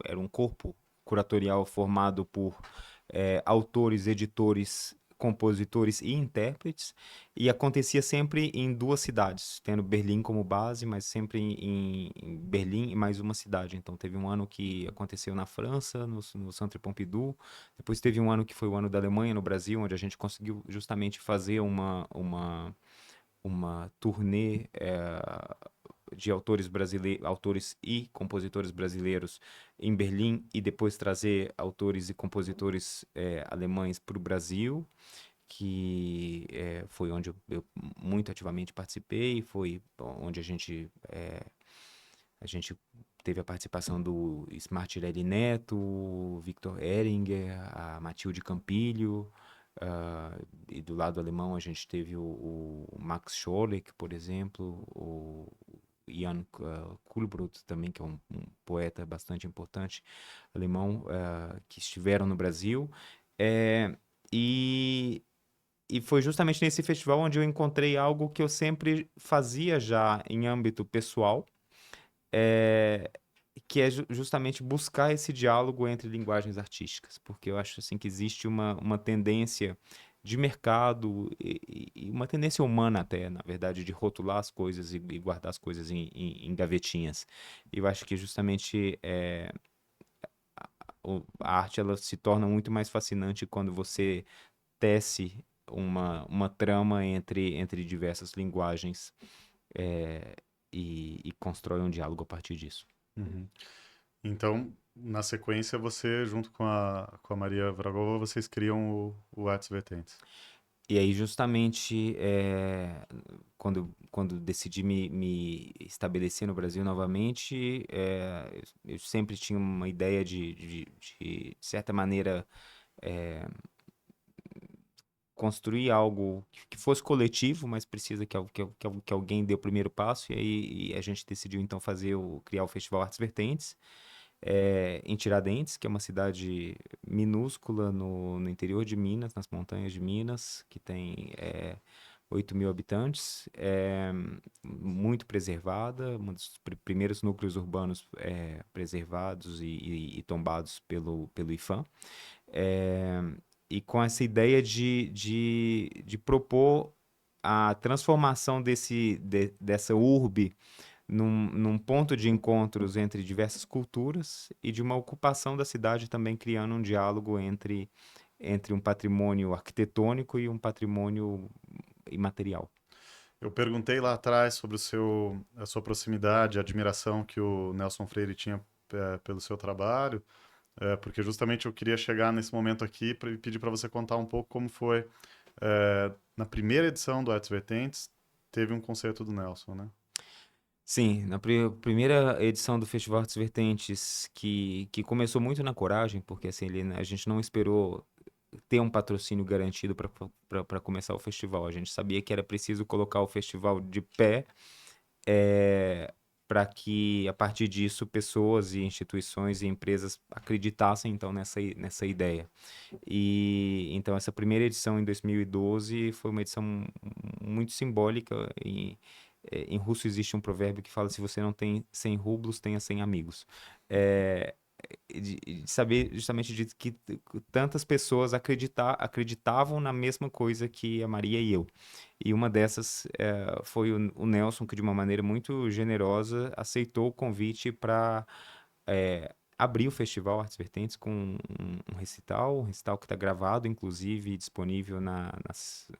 S2: era um corpo curatorial formado por autores, editores, compositores e intérpretes, e acontecia sempre em duas cidades, tendo Berlim como base, mas sempre em Berlim e mais uma cidade. Então teve um ano que aconteceu na França, no Centre Pompidou. Depois teve um ano que foi o ano da Alemanha, no Brasil, onde a gente conseguiu justamente fazer uma turnê de autores brasileiros, autores e compositores brasileiros em Berlim, e depois trazer autores e compositores alemães para o Brasil, que foi onde eu muito ativamente participei, foi onde a gente teve a participação do Smartirelli Neto, Victor Ehringer, a Matilde Campilho, e do lado alemão a gente teve o Max Schorleck, por exemplo, o Jan Kuhlbrot também, que é um poeta bastante importante alemão, que estiveram no Brasil. É, e, e foi justamente nesse festival onde eu encontrei algo que eu sempre fazia já em âmbito pessoal, é, que é justamente buscar esse diálogo entre linguagens artísticas, porque eu acho assim que existe uma tendência de mercado e uma tendência humana até, na verdade, de rotular as coisas e guardar as coisas em gavetinhas. E eu acho que justamente a arte ela se torna muito mais fascinante quando você tece uma trama entre diversas linguagens, é, e constrói um diálogo a partir disso.
S1: Uhum. Então, na sequência, você, junto com a Maria Vragova, vocês criam o Artes Vertentes.
S2: E aí, justamente, quando decidi me estabelecer no Brasil novamente, eu sempre tinha uma ideia de certa maneira, é, construir algo que fosse coletivo, mas precisa que alguém dê o primeiro passo. E aí a gente decidiu, então, criar o Festival Artes Vertentes, em Tiradentes, que é uma cidade minúscula no interior de Minas, nas montanhas de Minas, que tem 8.000 habitantes, muito preservada, um dos primeiros núcleos urbanos preservados e tombados pelo IPHAN. É, e com essa ideia de propor a transformação dessa urbe num ponto de encontros entre diversas culturas e de uma ocupação da cidade também criando um diálogo entre um patrimônio arquitetônico e um patrimônio imaterial.
S1: Eu perguntei lá atrás sobre a sua proximidade, a admiração que o Nelson Freire tinha pelo seu trabalho, porque justamente eu queria chegar nesse momento aqui para pedir para você contar um pouco como foi. Na primeira edição do Artes Vertentes, teve um concerto do Nelson, né?
S2: Sim, na primeira edição do Festival Artes Vertentes, que começou muito na coragem, porque assim, a gente não esperou ter um patrocínio garantido para começar o festival. A gente sabia que era preciso colocar o festival de pé, para que, a partir disso, pessoas e instituições e empresas acreditassem, então, nessa ideia. E então essa primeira edição em 2012 foi uma edição muito simbólica. Em russo existe um provérbio que fala: se você não tem 100 rublos, tenha 100 amigos. É, de saber justamente de que tantas pessoas acreditavam na mesma coisa que a Maria e eu. E uma dessas foi o Nelson, que de uma maneira muito generosa aceitou o convite para abrir o Festival Artes Vertentes com um recital que está gravado, inclusive, e disponível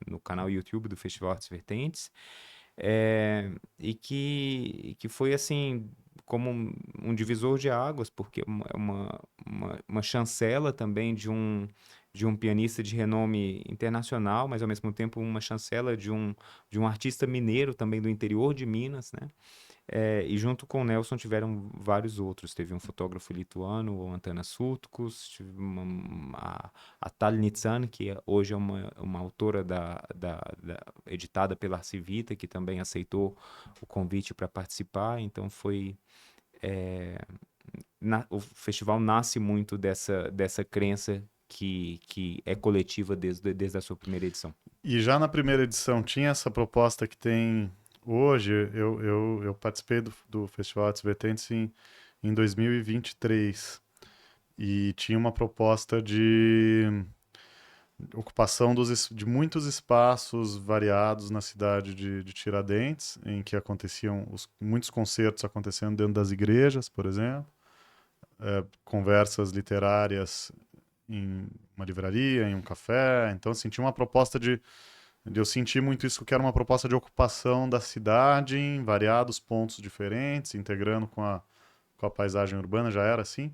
S2: no canal YouTube do Festival Artes Vertentes. E que foi assim como um divisor de águas, porque é uma chancela também de um pianista de renome internacional, mas ao mesmo tempo uma chancela de um artista mineiro também do interior de Minas, né? E junto com o Nelson tiveram vários outros. Teve um fotógrafo lituano, o Antanas Sutkus, tive a Tal Nitsan, que hoje é uma autora editada pela Arcivita, que também aceitou o convite para participar. Então o festival nasce muito dessa crença que é coletiva desde a sua primeira edição.
S1: E já na primeira edição tinha essa proposta que tem hoje. Eu participei do Festival Artes Vertentes em 2023 e tinha uma proposta de ocupação de muitos espaços variados na cidade de Tiradentes, em que aconteciam muitos concertos acontecendo dentro das igrejas, por exemplo, conversas literárias em uma livraria, em um café. Então, assim, tinha uma proposta eu sentir muito isso, que era uma proposta de ocupação da cidade em variados pontos diferentes, integrando com a paisagem urbana. Já era assim?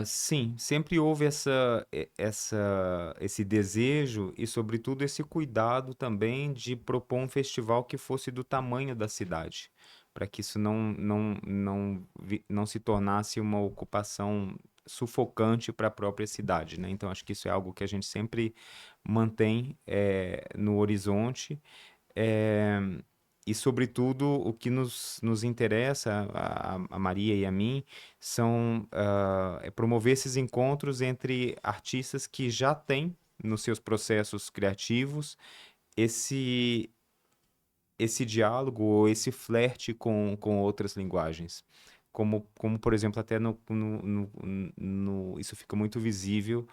S2: Sim, sempre houve esse desejo e, sobretudo, esse cuidado também de propor um festival que fosse do tamanho da cidade, para que isso não se tornasse uma ocupação sufocante para a própria cidade, né? Então, acho que isso é algo que a gente sempre mantém no horizonte. É, e, sobretudo, o que nos interessa, a Maria e a mim, é promover esses encontros entre artistas que já têm nos seus processos criativos esse diálogo ou esse flerte com outras linguagens. Como, por exemplo, até isso fica muito visível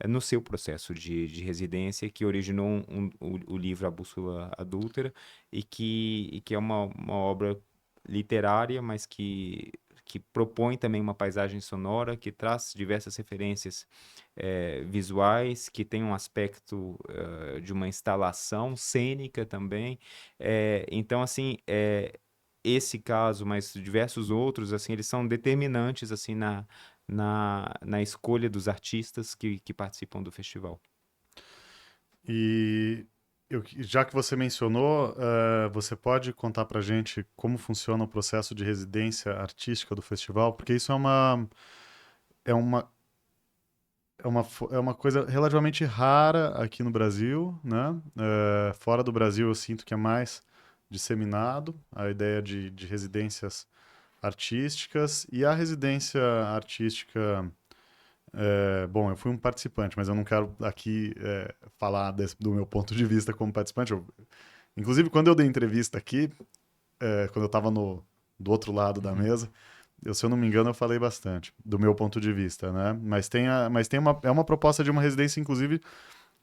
S2: no seu processo de residência, que originou o livro A Bússola Adúltera, e que é uma obra literária, mas que propõe também uma paisagem sonora, que traz diversas referências visuais, que tem um aspecto de uma instalação cênica também. Então, assim, esse caso, mas diversos outros, assim, eles são determinantes, assim, na escolha dos artistas que participam do festival.
S1: E já que você mencionou, você pode contar pra gente como funciona o processo de residência artística do festival? Porque isso é uma, é uma coisa relativamente rara aqui no Brasil, né? Fora do Brasil eu sinto que é mais disseminado a ideia de residências artísticas e a residência artística. Bom, eu fui um participante, mas eu não quero aqui falar do meu ponto de vista como participante. Inclusive, quando eu dei entrevista aqui, quando eu estava do outro lado da
S2: Uhum.
S1: mesa, se eu não me engano, eu falei bastante do meu ponto de vista, né? Mas tem é uma proposta de uma residência, inclusive,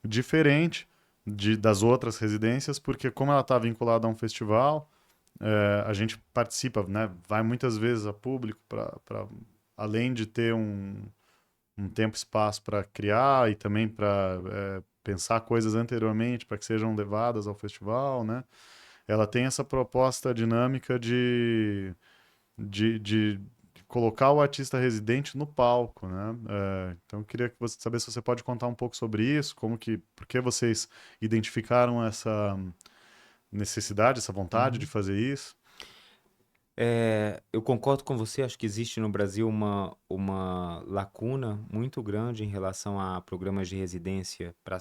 S1: diferente das outras residências, porque como ela está vinculada a um festival, a gente participa, né? Vai muitas vezes a público além de ter um tempo e espaço para criar e também para pensar coisas anteriormente para que sejam levadas ao festival, né? Ela tem essa proposta dinâmica de colocar o artista residente no palco, né? Então eu queria que você saber se você pode contar um pouco sobre isso, por que vocês identificaram essa necessidade, essa vontade de
S2: Uhum.
S1: fazer isso?
S2: Eu concordo com você, acho que existe no Brasil uma lacuna muito grande em relação a programas de residência para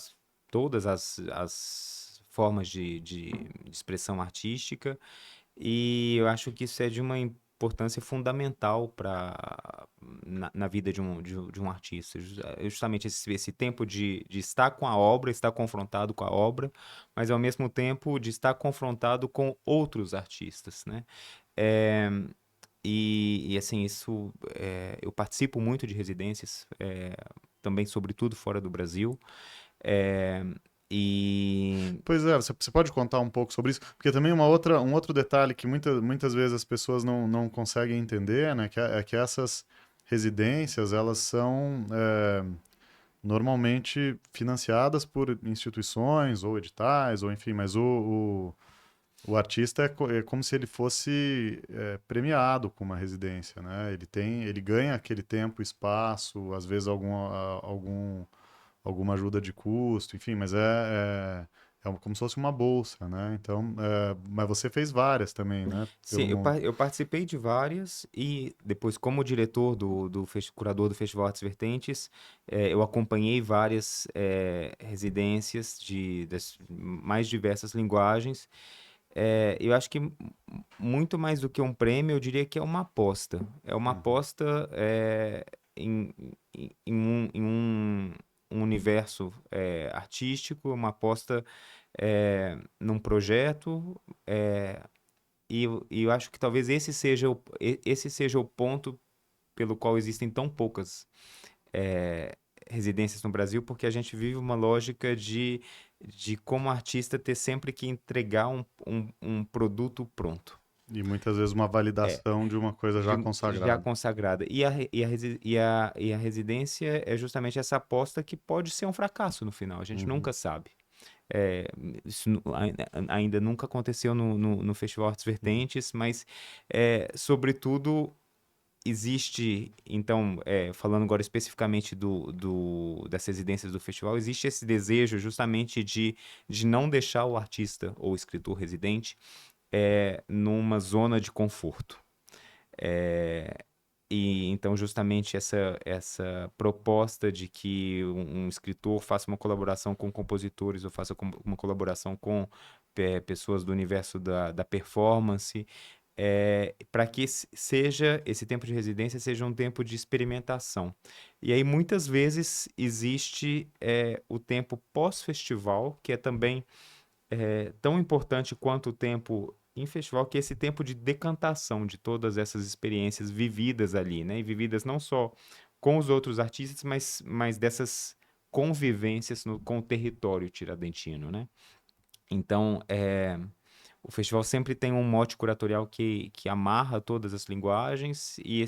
S2: todas as formas de expressão artística, e eu acho que isso é de uma importância fundamental na vida de um artista. Justamente esse tempo de estar com a obra, estar confrontado com a obra, mas ao mesmo tempo de estar confrontado com outros artistas, né? É, assim, eu participo muito de residências, também, sobretudo, fora do Brasil. É, e.
S1: Pois é, você pode contar um pouco sobre isso? Porque também um outro detalhe que muitas vezes as pessoas não conseguem entender, né? É que essas residências, elas são normalmente financiadas por instituições ou editais, ou enfim, mas o artista é como se ele fosse premiado com uma residência, né? Ele ganha aquele tempo, espaço, às vezes alguma ajuda de custo, enfim, mas como se fosse uma bolsa, né? Então, mas você fez várias também, né?
S2: Sim,
S1: Pelo mundo.
S2: eu participei de várias e depois, como diretor curador do Festival Artes Vertentes, eu acompanhei várias residências das mais diversas linguagens. Eu acho que muito mais do que um prêmio, eu diria que é uma aposta. É uma
S1: Uhum.
S2: aposta em um universo artístico, uma aposta num projeto. E eu acho que talvez esse seja o ponto pelo qual existem tão poucas eh, residências no Brasil, porque a gente vive uma lógica de como artista ter sempre que entregar um produto pronto.
S1: E muitas vezes uma
S2: É,
S1: validação de uma coisa já
S2: já
S1: consagrada.
S2: consagrada. E a residência é justamente essa aposta que pode ser um fracasso no final, a gente
S1: Uhum.
S2: nunca sabe. É, isso ainda nunca aconteceu no Festival Artes
S1: Uhum.
S2: Vertentes, mas, sobretudo, existe, então, falando agora especificamente das residências do festival, existe esse desejo justamente de não deixar o artista ou o escritor residente numa zona de conforto. É, e então, justamente, essa proposta de que um escritor faça uma colaboração com compositores ou faça uma colaboração com pessoas do universo da performance, para que esse tempo de residência seja um tempo de experimentação. E aí, muitas vezes, existe o tempo pós-festival, que é também tão importante quanto o tempo em festival, que é esse tempo de decantação de todas essas experiências vividas ali, né? E vividas não só com os outros artistas, mas dessas convivências com o território tiradentino, né? Então, o festival sempre tem um mote curatorial que amarra todas as linguagens, e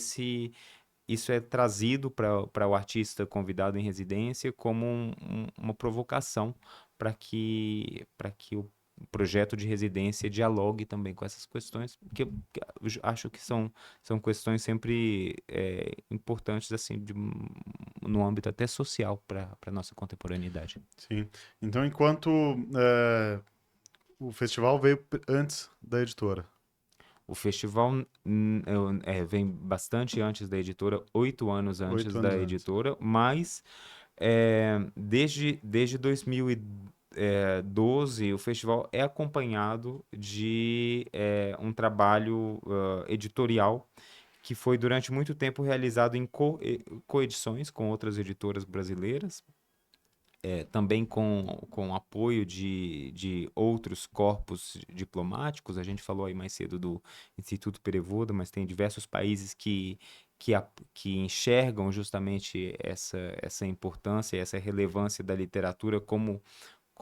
S2: isso é trazido para o artista convidado em residência como uma provocação para que projeto de residência dialogue também com essas questões, porque eu acho que são questões sempre importantes, assim, no âmbito até social para a nossa contemporaneidade.
S1: Sim. Então, enquanto o festival veio antes da editora.
S2: O festival vem bastante antes da editora, 8 anos antes
S1: 8 anos
S2: da
S1: antes.
S2: editora, mas desde 2012 o festival é acompanhado de um trabalho editorial que foi durante muito tempo realizado em coedições com outras editoras brasileiras, também com apoio de outros corpos diplomáticos. A gente falou aí mais cedo do Instituto Perevoda, mas tem diversos países que enxergam justamente essa importância, essa relevância da literatura como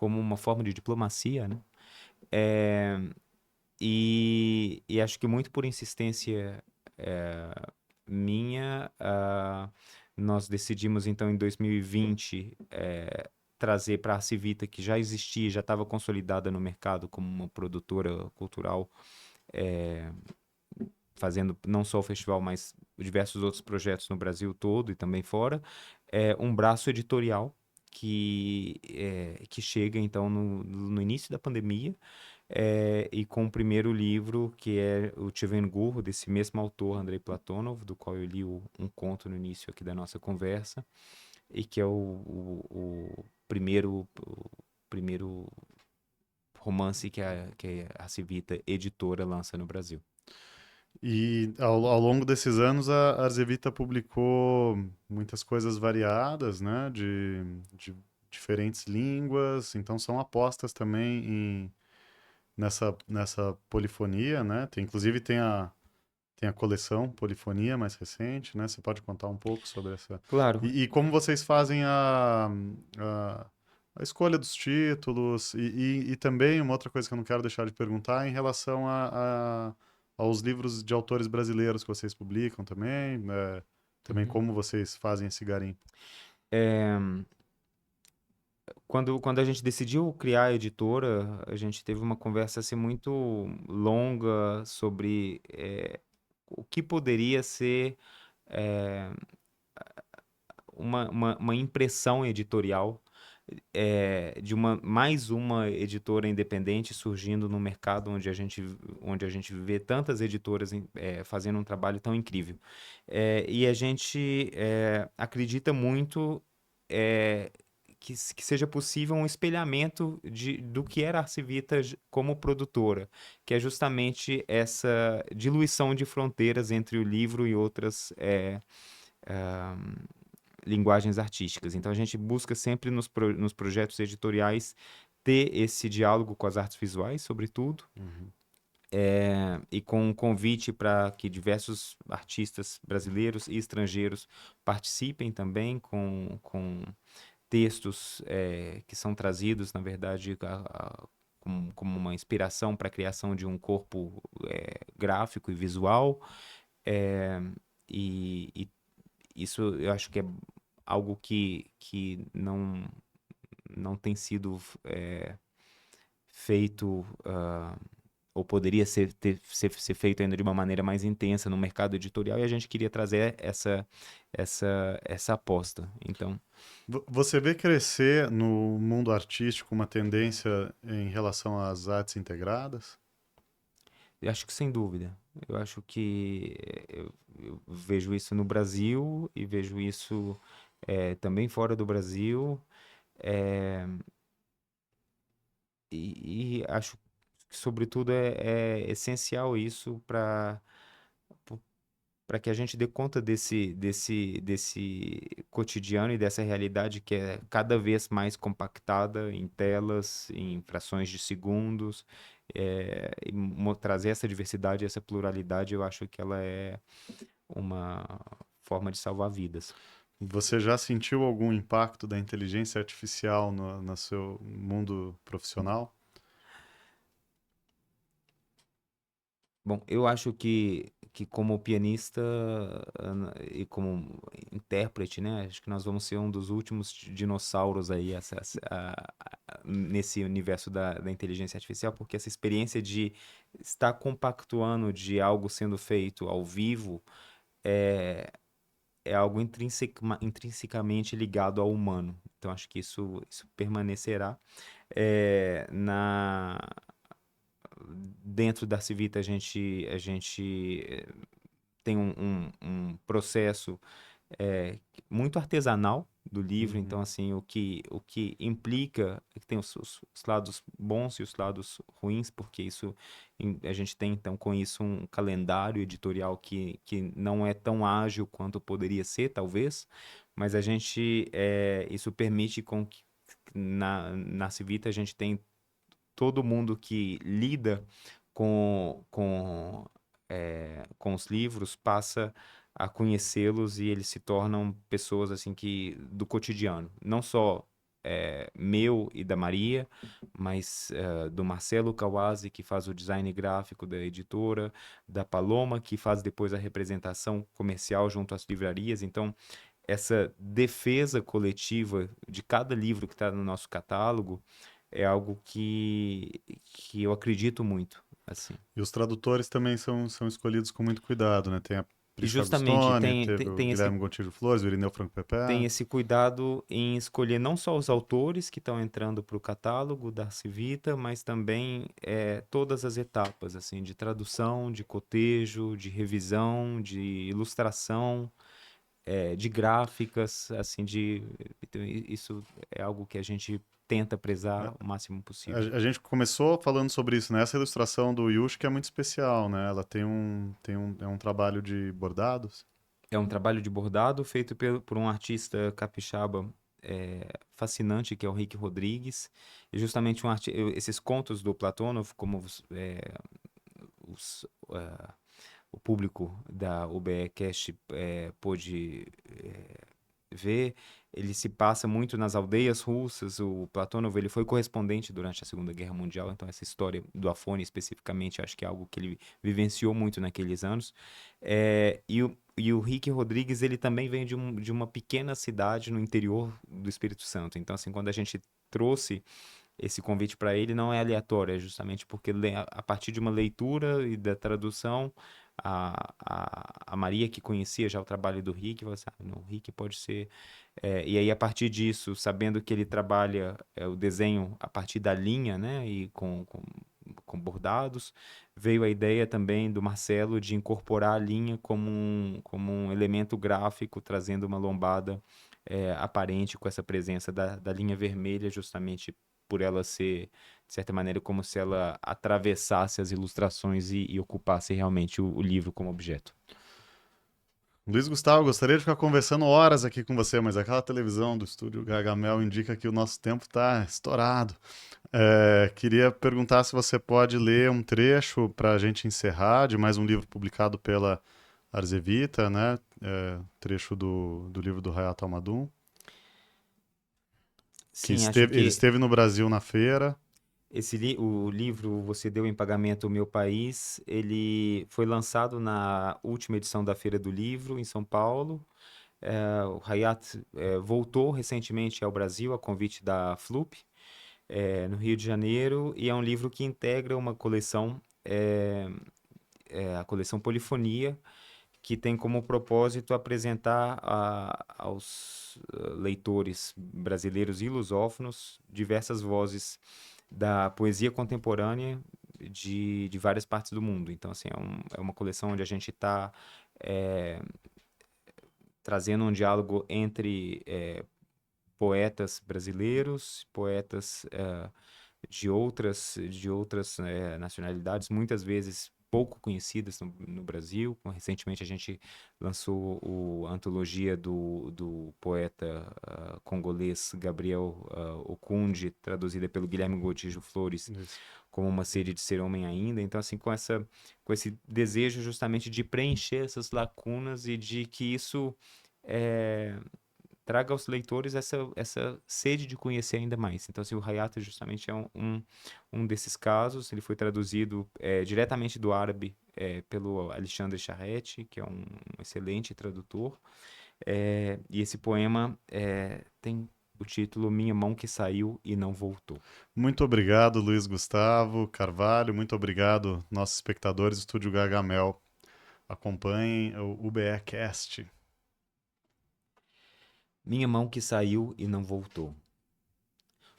S2: uma forma de diplomacia, né? É, e acho que muito por insistência minha, nós decidimos então em 2020 trazer para a Arcivita, que já existia, já estava consolidada no mercado como uma produtora cultural, fazendo não só o festival, mas diversos outros projetos no Brasil todo e também fora, um braço editorial que chega então no início da pandemia, e com o primeiro livro, que é o Tchevengur, desse mesmo autor, Andrei Platonov, do qual eu li um conto no início aqui da nossa conversa, e que é o primeiro romance que a Civita editora lança no Brasil.
S1: E ao longo desses anos a Arzevita publicou muitas coisas variadas, né, de diferentes línguas, então são apostas também nessa polifonia, né? Inclusive tem a coleção Polifonia mais recente, né? Você pode contar um pouco sobre essa.
S2: Claro.
S1: E como vocês fazem a, a escolha dos títulos, e também uma outra coisa que eu não quero deixar de perguntar em relação aos livros de autores brasileiros que vocês publicam também, né? Também
S2: Uhum.
S1: como vocês fazem esse garimpo.
S2: Quando a gente decidiu criar a editora, a gente teve uma conversa assim muito longa sobre o que poderia ser eh, uma impressão editorial de mais uma editora independente surgindo no mercado onde a gente vê tantas editoras fazendo um trabalho tão incrível. E a gente acredita muito que seja possível um espelhamento do que era a Arcivita como produtora, que é justamente essa diluição de fronteiras entre o livro e outras linguagens artísticas. Então a gente busca sempre nos projetos editoriais ter esse diálogo com as artes visuais, sobretudo,
S1: Uhum.
S2: e com um convite para que diversos artistas brasileiros e estrangeiros participem também com textos que são trazidos, na verdade, como uma inspiração para a criação de um corpo gráfico e visual. É, e isso eu acho que é algo que não tem sido feito, ou poderia ser feito ainda de uma maneira mais intensa no mercado editorial, e a gente queria trazer essa aposta. Então,
S1: Você vê crescer no mundo artístico uma tendência em relação às artes integradas?
S2: eu acho que sem dúvida. Eu acho que eu vejo isso no Brasil e vejo isso também fora do Brasil. eh, e acho que, sobretudo, é essencial isso para que a gente dê conta desse cotidiano e dessa realidade que é cada vez mais compactada em telas, em frações de segundos. E trazer essa diversidade, essa pluralidade, eu acho que ela é uma forma de salvar vidas.
S1: Você já sentiu algum impacto da inteligência artificial no seu mundo profissional?
S2: Bom, eu acho que como pianista e como intérprete, né? Acho que nós vamos ser um dos últimos dinossauros aí nesse universo da inteligência artificial, porque essa experiência de estar compactuando de algo sendo feito ao vivo é, é algo intrinsecamente ligado ao humano. Então acho que isso permanecerá. É, na Dentro da Civita a gente tem um processo muito artesanal do livro,
S1: Uhum.
S2: então assim o que implica que tem os lados bons e os lados ruins, porque a gente tem então com isso um calendário editorial que não é tão ágil quanto poderia ser, talvez, mas isso permite com que na Civita a gente tem todo mundo que lida com os livros passa a conhecê-los e eles se tornam pessoas assim que do cotidiano, não só meu e da Maria, mas do Marcelo Kawase, que faz o design gráfico da editora, da Paloma, que faz depois a representação comercial junto às livrarias. Então, essa defesa coletiva de cada livro que está no nosso catálogo é algo que eu acredito muito, assim.
S1: E os tradutores também são escolhidos com muito cuidado, né? Tem a
S2: E
S1: Prisca
S2: justamente
S1: Agostoni, teve o
S2: tem esse,
S1: Guilherme Gontijo Flores, o Irineu Franco
S2: tem
S1: Pepé.
S2: esse cuidado em escolher não só os autores que estão entrando para o catálogo da Civita, mas também todas as etapas, assim, de tradução, de cotejo, de revisão, de ilustração, de gráficas, assim, então, isso é algo que a gente tenta prezar o máximo possível.
S1: A gente começou falando sobre isso, né? Essa ilustração do Yush que é muito especial, né? Ela é um trabalho de bordados.
S2: É um trabalho de bordado feito por um artista capixaba fascinante, que é o Rick Rodrigues. E justamente esses contos do Platonov, como os, eh, o público da UBE Cast pôde ver, ele se passa muito nas aldeias russas. O Platonov ele foi correspondente durante a Segunda Guerra Mundial, então essa história do Afone especificamente, acho que é algo que ele vivenciou muito naqueles anos. E o Rick Rodrigues ele também vem de uma pequena cidade no interior do Espírito Santo. Então, assim, quando a gente trouxe esse convite para ele, não é aleatório, é justamente porque a partir de uma leitura e da tradução, a Maria, que conhecia já o trabalho do Rick, falou assim: não, o Rick pode ser. E aí, a partir disso, sabendo que ele trabalha o desenho a partir da linha, né, e com bordados, veio a ideia também do Marcelo de incorporar a linha como um elemento gráfico, trazendo uma lombada aparente com essa presença da linha vermelha, justamente por ela ser, de certa maneira, como se ela atravessasse as ilustrações e ocupasse realmente o livro como objeto.
S1: Luiz Gustavo, gostaria de ficar conversando horas aqui com você, mas aquela televisão do estúdio Gargamel indica que o nosso tempo está estourado. Queria perguntar se você pode ler um trecho para a gente encerrar de mais um livro publicado pela Arzevita, né? Trecho do livro do Hayat Almadum, que
S2: Sim, acho
S1: ele
S2: que
S1: esteve no Brasil na feira.
S2: o livro Você Deu em Pagamento o Meu País, ele foi lançado na última edição da Feira do Livro, em São Paulo. O Hayat voltou recentemente ao Brasil a convite da FLUP, no Rio de Janeiro, e é um livro que integra uma coleção, a coleção Polifonia, que tem como propósito apresentar aos leitores brasileiros e lusófonos diversas vozes da poesia contemporânea de várias partes do mundo. Então, assim, é uma coleção onde a gente está trazendo um diálogo entre poetas brasileiros, poetas de outras nacionalidades, muitas vezes pouco conhecidas no Brasil. Recentemente a gente lançou a antologia do poeta congolês Gabriel Okundi, traduzida pelo Guilherme Gontijo Flores,
S1: Isso.
S2: como Uma Sede de Ser Homem Ainda. Então, assim, com esse desejo justamente de preencher essas lacunas e de que isso é, traga aos leitores essa sede de conhecer ainda mais. Então, assim, o Hayat justamente é um desses casos. Ele foi traduzido diretamente do árabe pelo Alexandre Charrette, que é um excelente tradutor. E esse poema tem o título Minha Mão que Saiu e Não Voltou.
S1: Muito obrigado, Luiz Gustavo Carvalho. Muito obrigado, nossos espectadores do Estúdio Gargamel. Acompanhem o UBEcast.
S2: Minha mão que saiu e não voltou.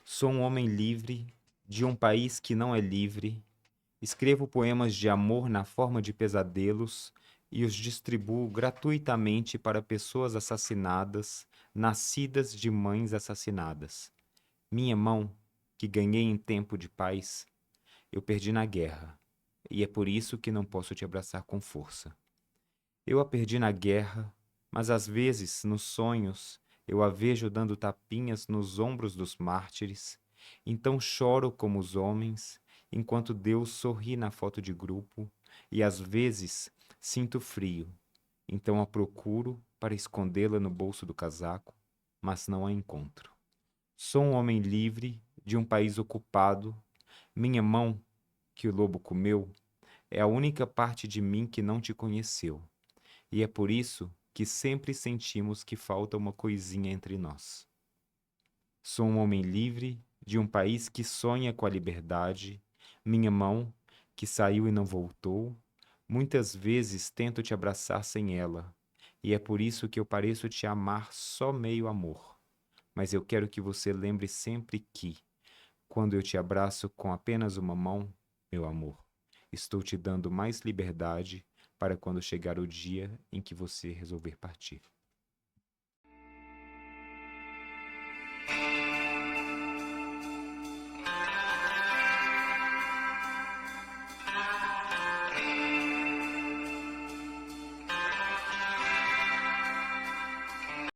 S2: Sou um homem livre, de um país que não é livre. Escrevo poemas de amor na forma de pesadelos e os distribuo gratuitamente para pessoas assassinadas, nascidas de mães assassinadas. Minha mão, que ganhei em tempo de paz, eu perdi na guerra, e é por isso que não posso te abraçar com força. Eu a perdi na guerra, mas às vezes, nos sonhos, eu a vejo dando tapinhas nos ombros dos mártires. Então choro como os homens, enquanto Deus sorri na foto de grupo, e às vezes sinto frio. Então a procuro para escondê-la no bolso do casaco, mas não a encontro. Sou um homem livre de um país ocupado. Minha mão, que o lobo comeu, é a única parte de mim que não te conheceu. E é por isso que sempre sentimos que falta uma coisinha entre nós. Sou um homem livre de um país que sonha com a liberdade. Minha mão, que saiu e não voltou, muitas vezes tento te abraçar sem ela. E é por isso que eu pareço te amar só meio amor. Mas eu quero que você lembre sempre que, quando eu te abraço com apenas uma mão, meu amor, estou te dando mais liberdade para quando chegar o dia em que você resolver partir.